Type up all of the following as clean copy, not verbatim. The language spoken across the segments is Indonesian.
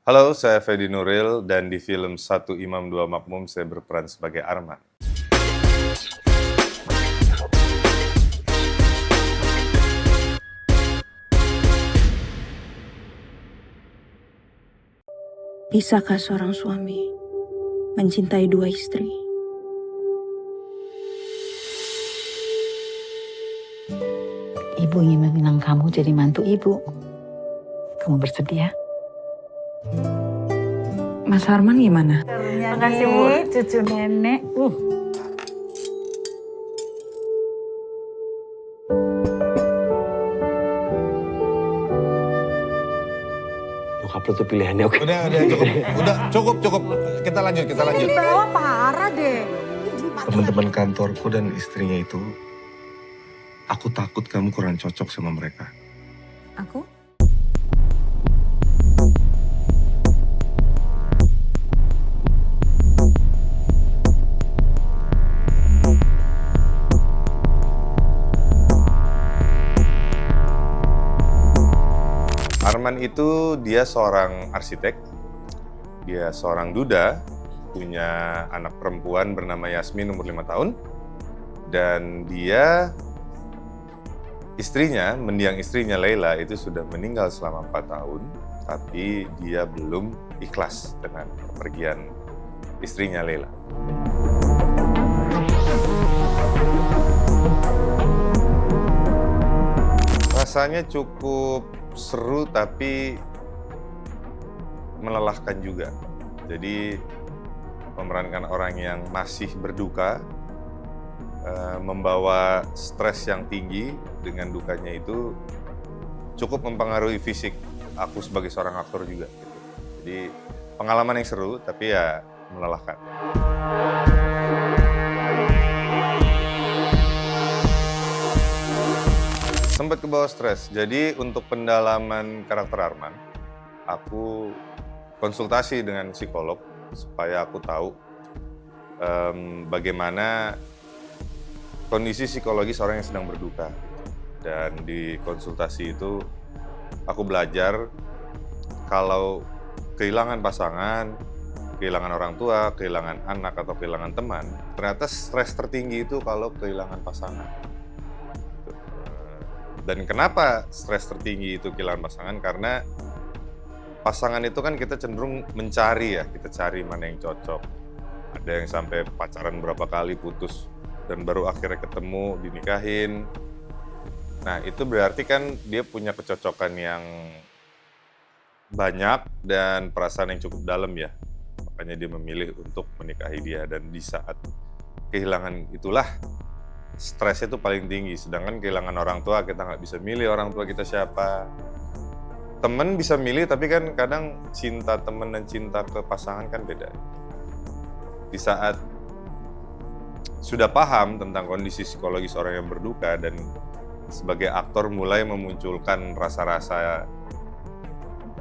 Halo, saya Fedi Nuril dan di film Satu Imam Dua Makmum saya berperan sebagai Arman. Bisakah seorang suami mencintai dua istri? Ibu ingin meminang kamu jadi mantu ibu. Kamu bersedia? Mas Arman gimana? Makasih Bu. Cucu nenek. Bokap lo tuh pilihannya oke. Udah cukup. Kita lanjut. Di bawah parah deh. Teman-teman kantorku dan istrinya itu, aku takut kamu kurang cocok sama mereka. Aku? Arman itu dia seorang arsitek, dia seorang duda, punya anak perempuan bernama Yasmin umur 5 tahun, dan dia mendiang istrinya Leila itu sudah meninggal selama 4 tahun, tapi dia belum ikhlas dengan kepergian istrinya Leila. Rasanya cukup seru tapi melelahkan juga. Jadi memerankan orang yang masih berduka, membawa stres yang tinggi dengan dukanya itu cukup mempengaruhi fisik aku sebagai seorang aktor juga. Gitu. Jadi pengalaman yang seru tapi ya melelahkan. Sempat ke bawah stres. Jadi untuk pendalaman karakter Arman, aku konsultasi dengan psikolog supaya aku tahu bagaimana kondisi psikologis orang yang sedang berduka. Dan di konsultasi itu aku belajar kalau kehilangan pasangan, kehilangan orang tua, kehilangan anak atau kehilangan teman, ternyata stres tertinggi itu kalau kehilangan pasangan. Dan kenapa stres tertinggi itu kehilangan pasangan? Karena pasangan itu kan kita cenderung mencari ya, kita cari mana yang cocok. Ada yang sampai pacaran berapa kali putus dan baru akhirnya ketemu, dinikahin. Nah itu berarti kan dia punya kecocokan yang banyak dan perasaan yang cukup dalam ya. Makanya dia memilih untuk menikahi dia, dan di saat kehilangan itulah stresnya itu paling tinggi. Sedangkan kehilangan orang tua, kita nggak bisa milih orang tua kita siapa. Temen bisa milih, tapi kan kadang cinta temen dan cinta ke pasangan kan beda. Di saat sudah paham tentang kondisi psikologis orang yang berduka dan sebagai aktor mulai memunculkan rasa-rasa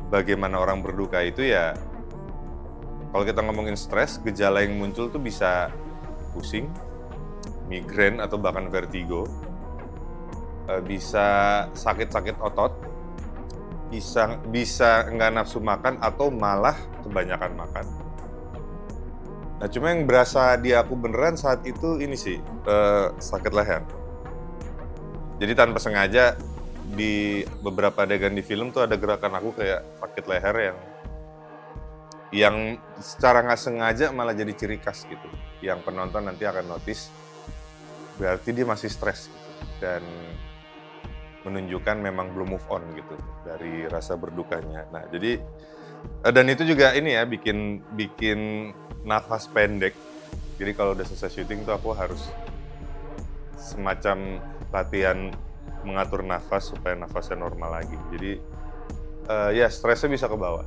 bagaimana orang berduka itu ya, kalau kita ngomongin stres, gejala yang muncul tuh bisa pusing, migrain atau bahkan vertigo, bisa sakit-sakit otot, bisa nggak nafsu makan atau malah kebanyakan makan. Nah cuma yang berasa di aku beneran saat itu ini sih, sakit leher. Jadi tanpa sengaja di beberapa adegan di film tuh ada gerakan aku kayak sakit leher yang secara nggak sengaja malah jadi ciri khas gitu. Yang penonton nanti akan notice berarti dia masih stres gitu, dan menunjukkan memang belum move on gitu dari rasa berdukanya. Nah jadi dan itu juga ini ya bikin nafas pendek. Jadi kalau udah selesai syuting tuh aku harus semacam latihan mengatur nafas supaya nafasnya normal lagi. Jadi ya stresnya bisa ke bawah.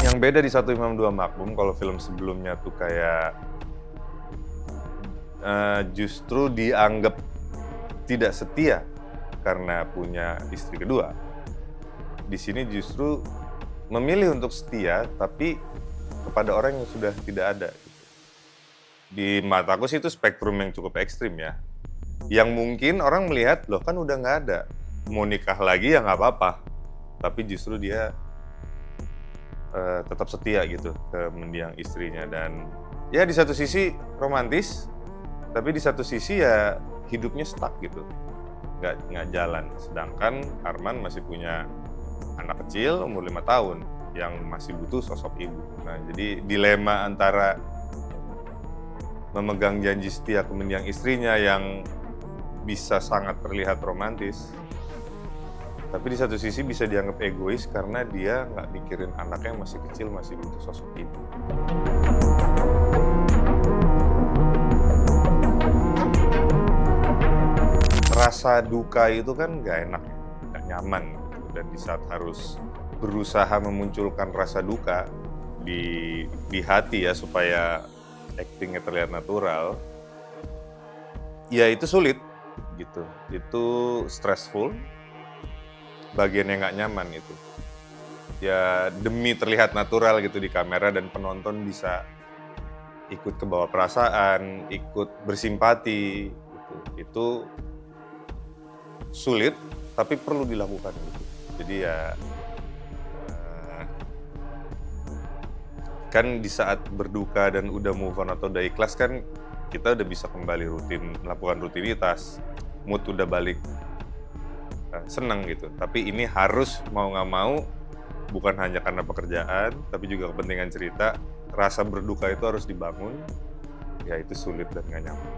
Yang beda di Satu Imam Dua Makmum, kalau film sebelumnya tuh kayak justru dianggap tidak setia karena punya istri kedua. Di sini justru memilih untuk setia tapi kepada orang yang sudah tidak ada. Di mataku sih itu spektrum yang cukup ekstrim ya. Yang mungkin orang melihat, loh kan udah nggak ada, mau nikah lagi ya nggak apa-apa. Tapi justru dia tetap setia gitu ke mendiang istrinya. Dan ya di satu sisi romantis, tapi di satu sisi ya hidupnya stuck gitu, nggak jalan. Sedangkan Arman masih punya anak kecil umur 5 tahun yang masih butuh sosok ibu. Nah, jadi dilema antara memegang janji setia ke mendiang istrinya yang bisa sangat terlihat romantis, tapi di satu sisi bisa dianggap egois karena dia nggak mikirin anaknya yang masih kecil, masih butuh sosok ibu. Rasa duka itu kan nggak enak, nggak nyaman gitu. Dan di saat harus berusaha memunculkan rasa duka di hati ya supaya actingnya terlihat natural, ya itu sulit gitu. Itu stressful, bagian yang nggak nyaman itu. Ya demi terlihat natural gitu di kamera dan penonton bisa ikut ke bawah perasaan, ikut bersimpati gitu. Itu sulit tapi perlu dilakukan gitu. Jadi ya kan di saat berduka dan udah move on atau udah ikhlas kan kita udah bisa kembali melakukan rutinitas, mood udah balik seneng gitu. Tapi ini harus mau nggak mau, bukan hanya karena pekerjaan tapi juga kepentingan cerita, rasa berduka itu harus dibangun. Ya itu sulit dan nggak nyaman.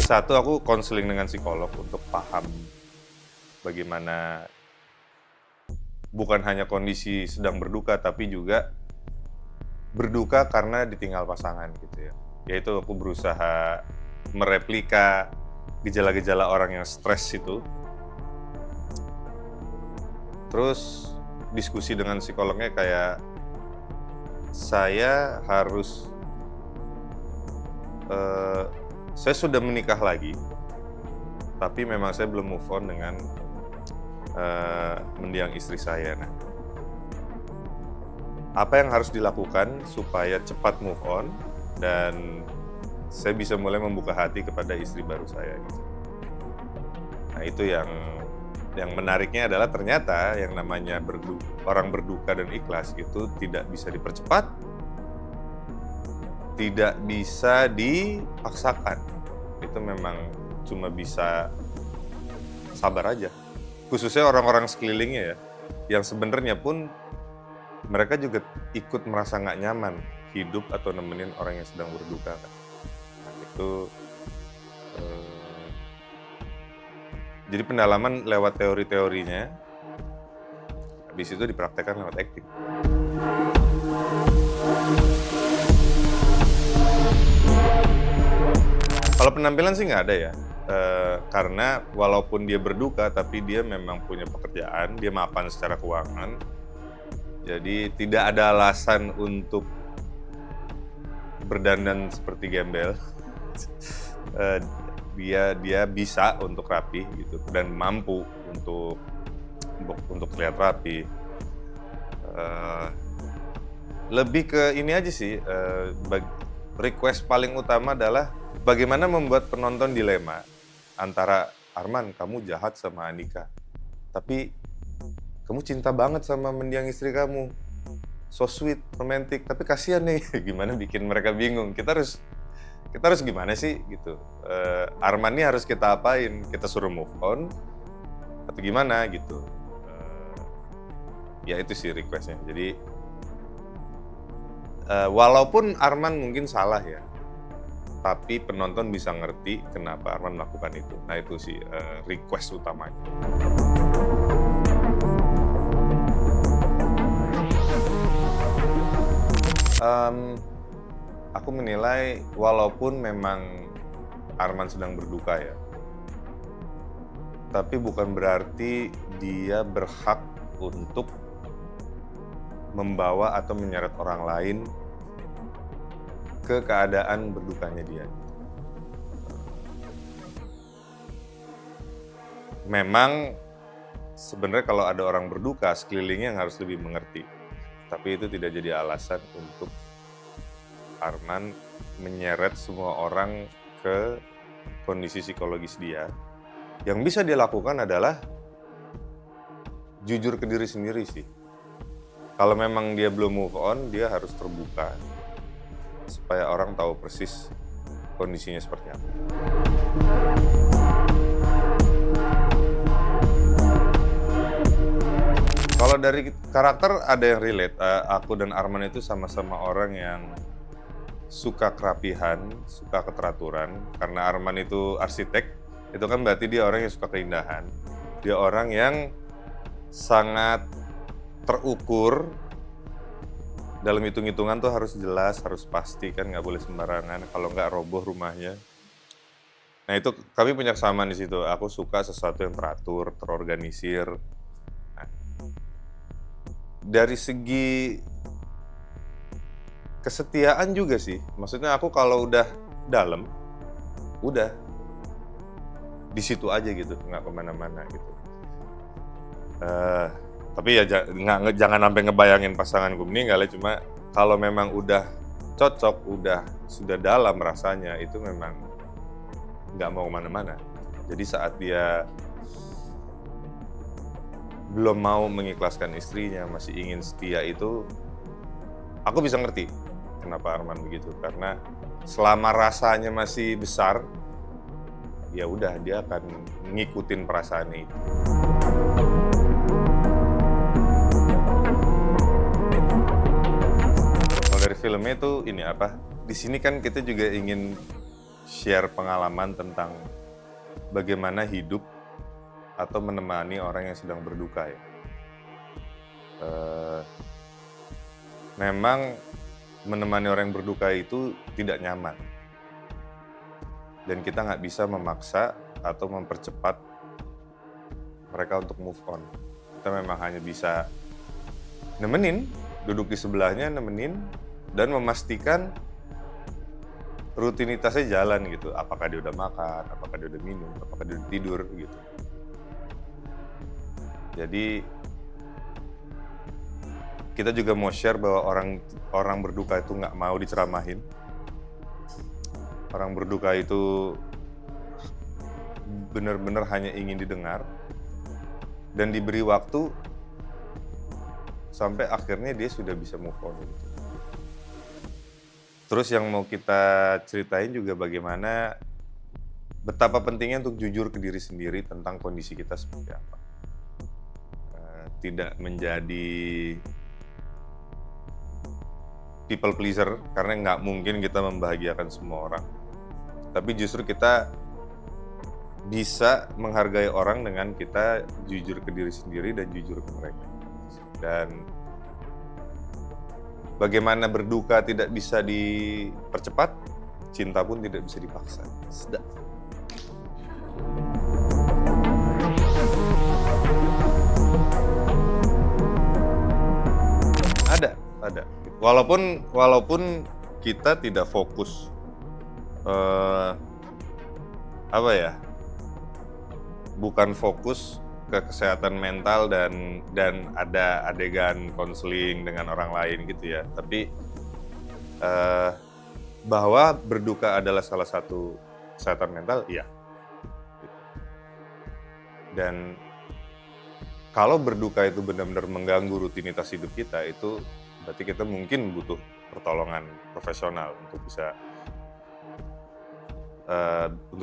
Satu, aku konseling dengan psikolog untuk paham bagaimana bukan hanya kondisi sedang berduka, tapi juga berduka karena ditinggal pasangan gitu ya. Yaitu aku berusaha mereplika gejala-gejala orang yang stres itu. Terus diskusi dengan psikolognya kayak saya harus saya sudah menikah lagi, tapi memang saya belum move on dengan mendiang istri saya. Nah, apa yang harus dilakukan supaya cepat move on dan saya bisa mulai membuka hati kepada istri baru saya gitu. Nah, itu yang menariknya adalah ternyata yang namanya orang berduka dan ikhlas itu tidak bisa dipercepat, tidak bisa dipaksakan. Itu memang cuma bisa sabar aja. Khususnya orang-orang sekelilingnya ya, yang sebenarnya pun mereka juga ikut merasa nggak nyaman hidup atau nemenin orang yang sedang berduka kan. Nah, itu jadi pendalaman lewat teori-teorinya, habis itu dipraktekkan lewat acting. Kalau penampilan sih nggak ada ya, karena walaupun dia berduka tapi dia memang punya pekerjaan, dia mapan secara keuangan, jadi tidak ada alasan untuk berdandan seperti gembel. Dia bisa untuk rapi gitu dan mampu untuk terlihat rapi. Lebih ke ini aja sih, request paling utama adalah bagaimana membuat penonton dilema antara Arman, kamu jahat sama Andika, tapi kamu cinta banget sama mendiang istri kamu, so sweet, romantic, tapi kasihan nih. Gimana bikin mereka bingung? Kita harus gimana sih gitu? Arman ini harus kita apain? Kita suruh move on atau gimana gitu? Ya itu sih requestnya. Jadi walaupun Arman mungkin salah ya, tapi penonton bisa ngerti kenapa Arman melakukan itu. Nah itu sih request utamanya. Aku menilai walaupun memang Arman sedang berduka ya, tapi bukan berarti dia berhak untuk membawa atau menyeret orang lain ke keadaan berdukanya dia. Memang sebenarnya kalau ada orang berduka, sekelilingnya yang harus lebih mengerti. Tapi itu tidak jadi alasan untuk Arman menyeret semua orang ke kondisi psikologis dia. Yang bisa dia lakukan adalah jujur ke diri sendiri sih. Kalau memang dia belum move on, dia harus terbuka supaya orang tahu persis kondisinya seperti apa. Kalau dari karakter ada yang relate. Aku dan Arman itu sama-sama orang yang suka kerapihan, suka keteraturan. Karena Arman itu arsitek, itu kan berarti dia orang yang suka keindahan. Dia orang yang sangat terukur, dalam hitung-hitungan tuh harus jelas, harus pasti kan, nggak boleh sembarangan, kalau nggak roboh rumahnya. Nah itu kami punya kesamaan di situ. Aku suka sesuatu yang teratur, terorganisir. Nah, dari segi kesetiaan juga sih, maksudnya aku kalau udah dalam, udah di situ aja gitu, nggak kemana-mana gitu. Tapi ya jangan sampai ngebayangin pasanganku meninggal ya, cuma kalau memang udah cocok, sudah dalam rasanya, itu memang nggak mau kemana-mana. Jadi saat dia belum mau mengikhlaskan istrinya, masih ingin setia, itu aku bisa ngerti kenapa Arman begitu. Karena selama rasanya masih besar, ya udah dia akan ngikutin perasaannya itu. Dari filmnya itu ini apa? Di sini kan kita juga ingin share pengalaman tentang bagaimana hidup atau menemani orang yang sedang berduka ya. Memang menemani orang yang berduka itu tidak nyaman. Dan kita nggak bisa memaksa atau mempercepat mereka untuk move on. Kita memang hanya bisa nemenin, duduk di sebelahnya, nemenin, dan memastikan rutinitasnya jalan gitu. Apakah dia udah makan, apakah dia udah minum, apakah dia udah tidur gitu. Jadi kita juga mau share bahwa orang berduka itu nggak mau diceramahin. Orang berduka itu benar-benar hanya ingin didengar dan diberi waktu sampai akhirnya dia sudah bisa move on gitu. Terus yang mau kita ceritain juga bagaimana betapa pentingnya untuk jujur ke diri sendiri tentang kondisi kita seperti apa. Tidak menjadi people pleaser, karena nggak mungkin kita membahagiakan semua orang. Tapi justru kita bisa menghargai orang dengan kita jujur ke diri sendiri dan jujur ke mereka. Dan bagaimana berduka tidak bisa dipercepat, cinta pun tidak bisa dipaksa. Sedap. Ada. Walaupun kita tidak fokus bukan fokus ke kesehatan mental dan ada adegan konseling dengan orang lain gitu ya. Tapi bahwa berduka adalah salah satu kesehatan mental, iya. Dan kalau berduka itu benar-benar mengganggu rutinitas hidup kita, itu berarti kita mungkin butuh pertolongan profesional untuk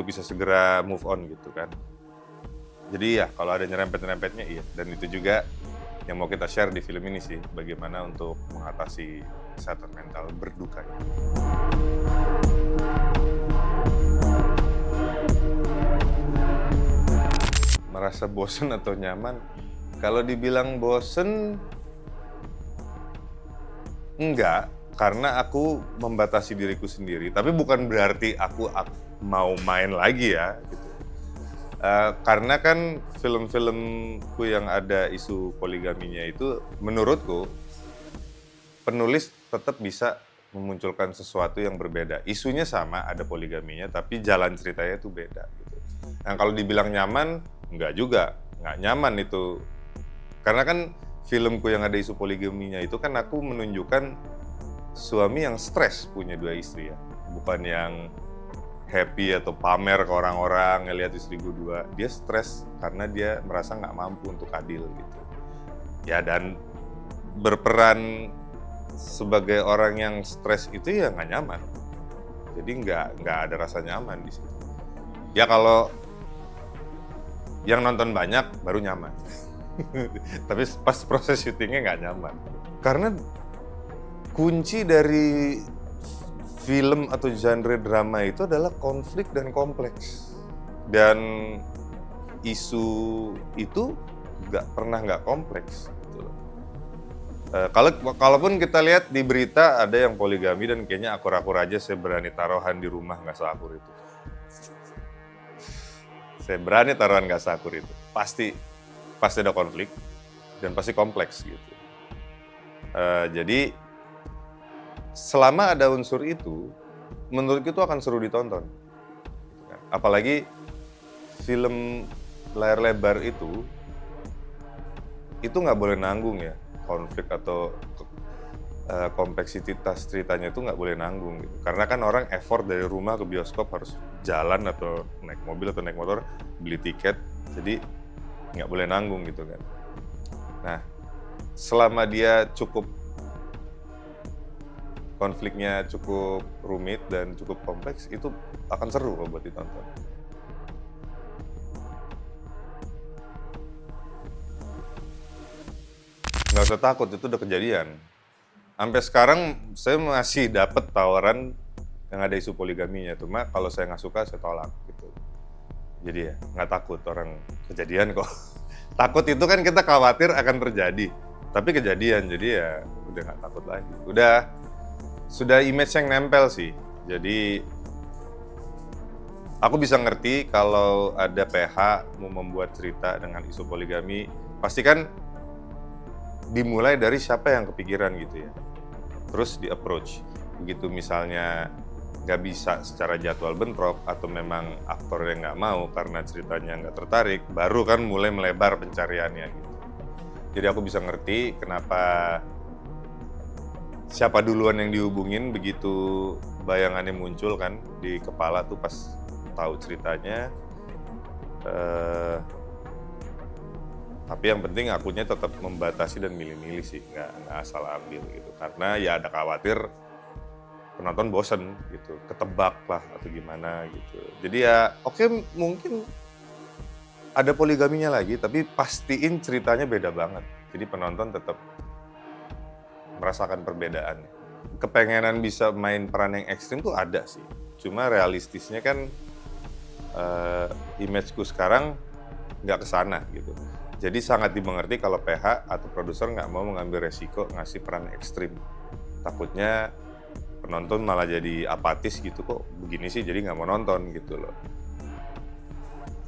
bisa segera move on gitu kan. Jadi ya kalau ada nyerempet-nyerempetnya iya, dan itu juga yang mau kita share di film ini sih, bagaimana untuk mengatasi kesehatan mental berduka. Merasa bosen atau nyaman? Kalau dibilang bosen, enggak, karena aku membatasi diriku sendiri. Tapi bukan berarti aku mau main lagi ya. Gitu. Karena kan film-filmku yang ada isu poligaminya itu, menurutku penulis tetap bisa memunculkan sesuatu yang berbeda. Isunya sama, ada poligaminya, tapi jalan ceritanya itu beda. Gitu. Nah kalau dibilang nyaman, enggak juga, nggak nyaman itu. Karena kan filmku yang ada isu poligaminya itu kan aku menunjukkan suami yang stres punya 2 istri ya. Bukan yang happy atau pamer ke orang-orang ngelihat istri gue 2. Dia stres karena dia merasa nggak mampu untuk adil gitu. Ya, dan berperan sebagai orang yang stres itu ya nggak nyaman. Jadi nggak ada rasa nyaman di situ. Ya kalau yang nonton banyak baru nyaman. Tapi pas proses syutingnya nggak nyaman. Karena kunci dari film atau genre drama itu adalah konflik dan kompleks. Dan isu itu nggak kompleks. Gitu. Kalaupun kita lihat di berita ada yang poligami dan kayaknya akur-akur aja, saya berani taruhan di rumah nggak seakur itu. Saya berani taruhan nggak seakur itu. Pasti ada konflik dan pasti kompleks gitu. Jadi selama ada unsur itu, menurutku itu akan seru ditonton. Apalagi film layar lebar itu nggak boleh nanggung ya, konflik atau kompleksitas ceritanya itu nggak boleh nanggung gitu. Karena kan orang effort dari rumah ke bioskop harus jalan atau naik mobil atau naik motor, beli tiket, jadi nggak boleh nanggung gitu kan. Nah, selama dia konfliknya cukup rumit dan cukup kompleks, itu akan seru kalau buat ditonton. Nggak usah takut, itu udah kejadian. Sampai sekarang saya masih dapat tawaran yang ada isu poligaminya, cuma kalau saya nggak suka saya tolak gitu. Jadi ya nggak takut, orang kejadian kok. Takut itu kan kita khawatir akan terjadi, tapi kejadian, jadi ya udah nggak takut lagi. Sudah image yang nempel sih. Jadi aku bisa ngerti kalau ada PH mau membuat cerita dengan isu poligami, pasti kan dimulai dari siapa yang kepikiran gitu ya. Terus di-approach. Begitu misalnya nggak bisa secara jadwal bentrok atau memang aktor yang nggak mau karena ceritanya nggak tertarik, baru kan mulai melebar pencariannya gitu. Jadi aku bisa ngerti kenapa siapa duluan yang dihubungin begitu bayangannya muncul kan di kepala tuh pas tahu ceritanya. Tapi yang penting akunya tetap membatasi dan milih-milih sih, nggak asal ambil gitu. Karena ya ada khawatir penonton bosen gitu, ketebak lah atau gimana gitu. Jadi ya oke, mungkin ada poligaminya lagi, tapi pastiin ceritanya beda banget. Jadi penonton tetap merasakan perbedaannya. Kepengenan bisa main peran yang ekstrim tuh ada sih. Cuma realistisnya kan imageku sekarang nggak kesana gitu. Jadi sangat dimengerti kalau PH atau produser nggak mau mengambil resiko ngasih peran ekstrim. Takutnya penonton malah jadi apatis gitu, kok begini sih, jadi nggak mau nonton gitu loh.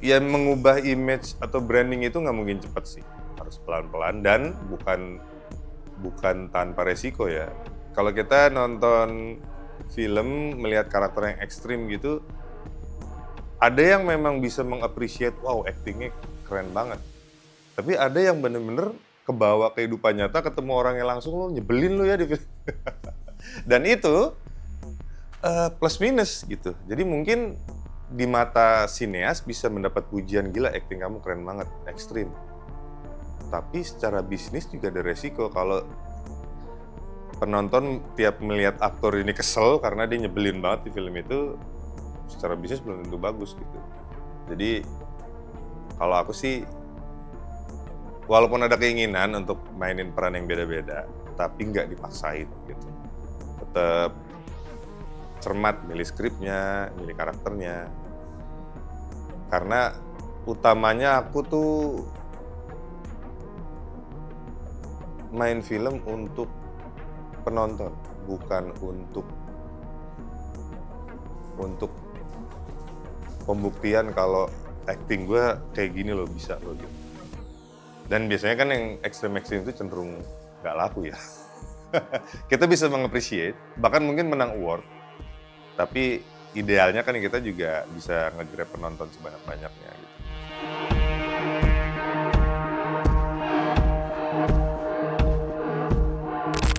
Ya mengubah image atau branding itu nggak mungkin cepat sih, harus pelan-pelan dan bukan tanpa resiko ya. Kalau kita nonton film melihat karakter yang ekstrim gitu, ada yang memang bisa mengapresiasi, wow actingnya keren banget. Tapi ada yang bener-bener kebawa kehidupan nyata, ketemu orangnya langsung, lo nyebelin lo ya di film. Dan itu plus minus gitu. Jadi mungkin di mata sineas bisa mendapat pujian, gila acting kamu keren banget, ekstrim. Tapi secara bisnis juga ada resiko kalau penonton tiap melihat aktor ini kesel karena dia nyebelin banget di film itu, secara bisnis belum tentu bagus gitu. Jadi kalau aku sih, walaupun ada keinginan untuk mainin peran yang beda-beda, tapi nggak dipaksain gitu. Tetap cermat milih skripnya, milih karakternya. Karena utamanya aku tuh main film untuk penonton, bukan untuk pembuktian kalau acting gue kayak gini loh, bisa loh gitu. Dan biasanya kan yang ekstrem-ekstrem itu cenderung nggak laku ya. Kita bisa mengapresiasi, bahkan mungkin menang award, tapi idealnya kan kita juga bisa nge-grab penonton sebanyak-banyaknya gitu.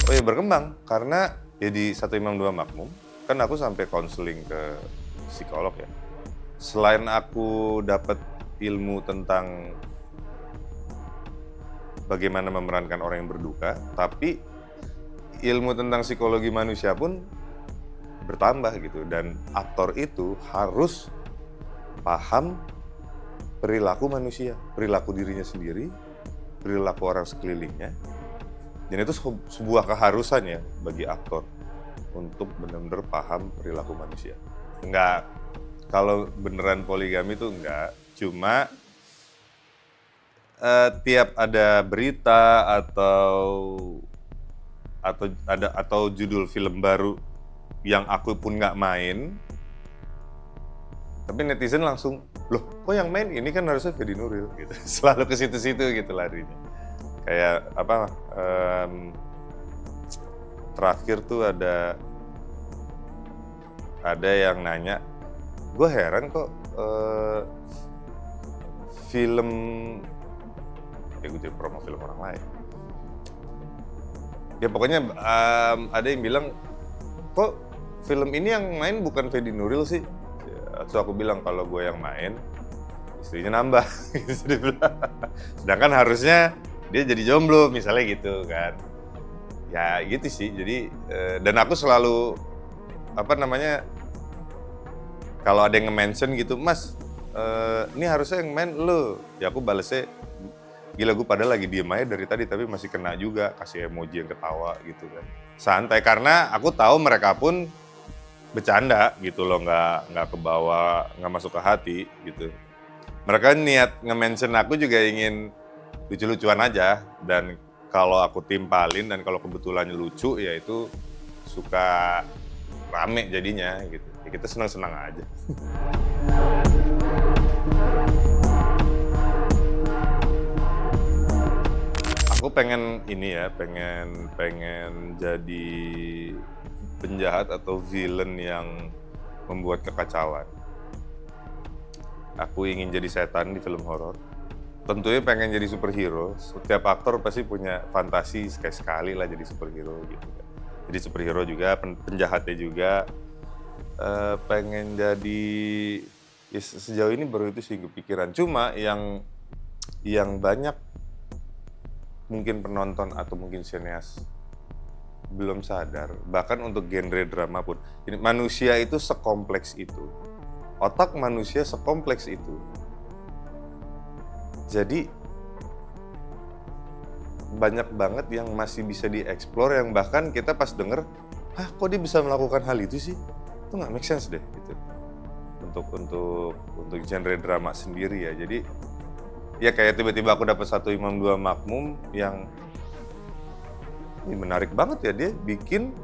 Oh ya, berkembang karena Ya di Satu Imam Dua Makmum, kan aku sampai konseling ke psikolog ya. Selain aku dapat ilmu tentang bagaimana memerankan orang yang berduka, tapi ilmu tentang psikologi manusia pun bertambah gitu. Dan aktor itu harus paham perilaku manusia, perilaku dirinya sendiri, perilaku orang sekelilingnya. Dan itu sebuah keharusan ya bagi aktor untuk benar-benar paham perilaku manusia. Enggak, kalau beneran poligami itu enggak, cuma tiap ada berita atau judul film baru yang aku pun nggak main, tapi netizen langsung, loh kok yang main ini kan harusnya Fedi Nuril gitu. Selalu ke situ-situ gitu larinya. Kayak apa, terakhir tuh ada yang nanya, gue heran kok film, ya gue jadi promo film orang lain. Ya pokoknya ada yang bilang, kok film ini yang main bukan Fedi Nuril sih? Ya, so aku bilang kalau gue yang main, istrinya nambah. Sedangkan harusnya dia jadi jomblo misalnya gitu kan. Ya gitu sih, jadi dan aku selalu kalau ada yang nge-mention gitu, Mas ini harusnya yang main lo. Ya aku balesnya, gila gue padahal lagi diem aja dari tadi tapi masih kena juga, kasih emoji yang ketawa gitu kan. Santai, karena aku tahu mereka pun bercanda gitu loh, nggak kebawa, nggak masuk ke hati gitu. Mereka niat nge-mention aku juga ingin lucu-lucuan aja, dan kalau aku timpalin dan kalau kebetulan lucu ya itu suka rame jadinya gitu. Ya kita senang-senang aja. Aku pengen ini ya, pengen jadi penjahat atau villain yang membuat kekacauan. Aku ingin jadi setan di film horor. Tentunya pengen jadi superhero. Setiap aktor pasti punya fantasi sekali lah jadi superhero gitu kan. Jadi superhero juga, penjahatnya juga. Pengen jadi, ya sejauh ini baru itu sih kepikiran. Cuma yang banyak mungkin penonton atau mungkin sineas belum sadar, bahkan untuk genre drama pun, manusia itu sekompleks itu. Otak manusia sekompleks itu. Jadi banyak banget yang masih bisa dieksplor, yang bahkan kita pas denger, kok dia bisa melakukan hal itu sih? Itu nggak make sense deh gitu. Untuk genre drama sendiri ya. Jadi ya kayak tiba-tiba aku dapat Satu Imam Dua Makmum yang ini menarik banget ya, dia bikin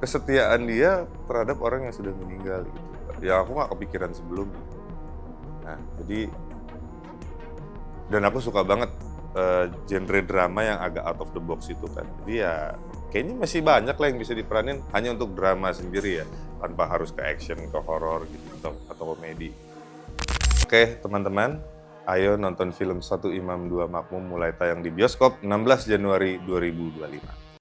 kesetiaan dia terhadap orang yang sudah meninggal gitu. Yang aku nggak kepikiran sebelumnya. Nah, jadi dan aku suka banget genre drama yang agak out of the box itu kan. Jadi ya kayaknya masih banyak lah yang bisa diperanin hanya untuk drama sendiri ya, tanpa harus ke action, ke horor gitu atau komedi. Oke, teman-teman, ayo nonton film Satu Imam Dua Makmum mulai tayang di bioskop 16 Januari 2025.